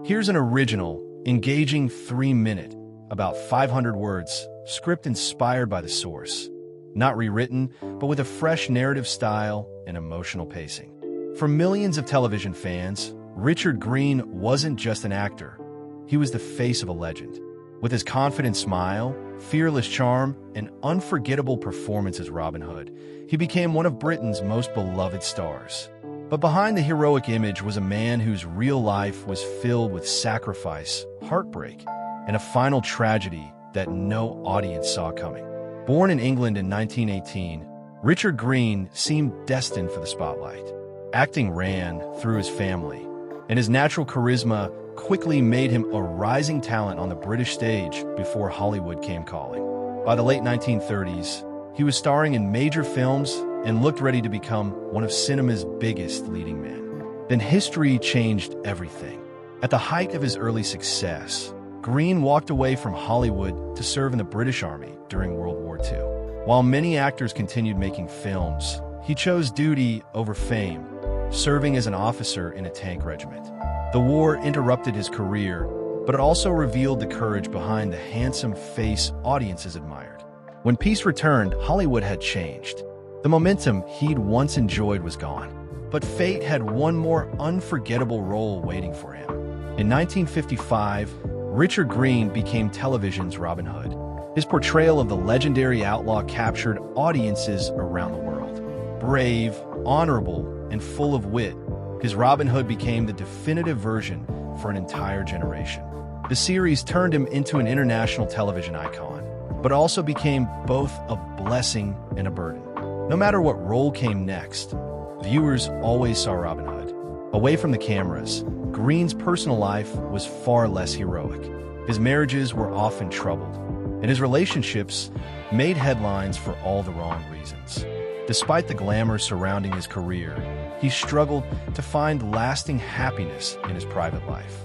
Here's an original, engaging 3-minute, about 500 words, script inspired by the source. Not rewritten, but with a fresh narrative style and emotional pacing. For millions of television fans, Richard Greene wasn't just an actor. He was the face of a legend. With his confident smile, fearless charm, and unforgettable performance as Robin Hood, he became one of Britain's most beloved stars. But behind the heroic image was a man whose real life was filled with sacrifice, heartbreak, and a final tragedy that no audience saw coming. Born in England in 1918, Richard Greene seemed destined for the spotlight. Acting ran through his family, and his natural charisma quickly made him a rising talent on the British stage before Hollywood came calling. By the late 1930s, he was starring in major films and looked ready to become one of cinema's biggest leading men. Then history changed everything. At the height of his early success, Greene walked away from Hollywood to serve in the British Army during World War II. While many actors continued making films, he chose duty over fame, serving as an officer in a tank regiment. The war interrupted his career, but it also revealed the courage behind the handsome face audiences admired. When peace returned, Hollywood had changed. The momentum he'd once enjoyed was gone, but fate had one more unforgettable role waiting for him. In 1955, Richard Greene became television's Robin Hood. His portrayal of the legendary outlaw captured audiences around the world. Brave, honorable, and full of wit, his Robin Hood became the definitive version for an entire generation. The series turned him into an international television icon, but also became both a blessing and a burden. No matter what role came next, viewers always saw Robin Hood. Away from the cameras, Greene's personal life was far less heroic. His marriages were often troubled, and his relationships made headlines for all the wrong reasons. Despite the glamour surrounding his career, he struggled to find lasting happiness in his private life.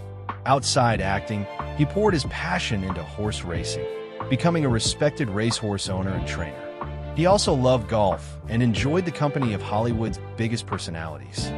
Outside acting, he poured his passion into horse racing, becoming a respected racehorse owner and trainer. He also loved golf and enjoyed the company of Hollywood's biggest personalities.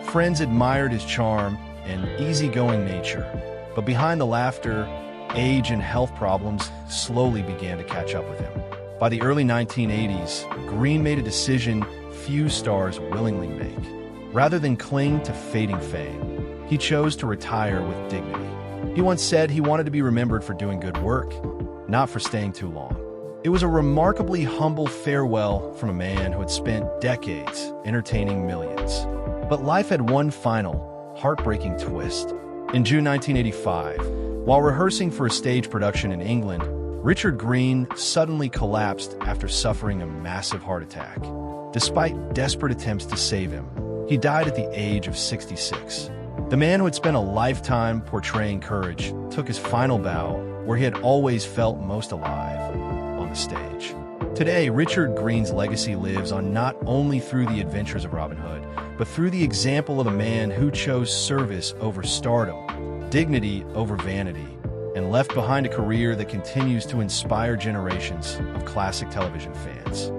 Friends admired his charm and easygoing nature, but behind the laughter, age and health problems slowly began to catch up with him. By the early 1980s, Greene made a decision few stars willingly make. Rather than cling to fading fame, he chose to retire with dignity. He once said he wanted to be remembered for doing good work, not for staying too long. It was a remarkably humble farewell from a man who had spent decades entertaining millions. But life had one final, heartbreaking twist. In June 1985, while rehearsing for a stage production in England, Richard Greene suddenly collapsed after suffering a massive heart attack. Despite desperate attempts to save him, he died at the age of 66. The man who had spent a lifetime portraying courage took his final bow where he had always felt most alive, on the stage. Today, Richard Greene's legacy lives on not only through the adventures of Robin Hood, but through the example of a man who chose service over stardom, dignity over vanity, and left behind a career that continues to inspire generations of classic television fans.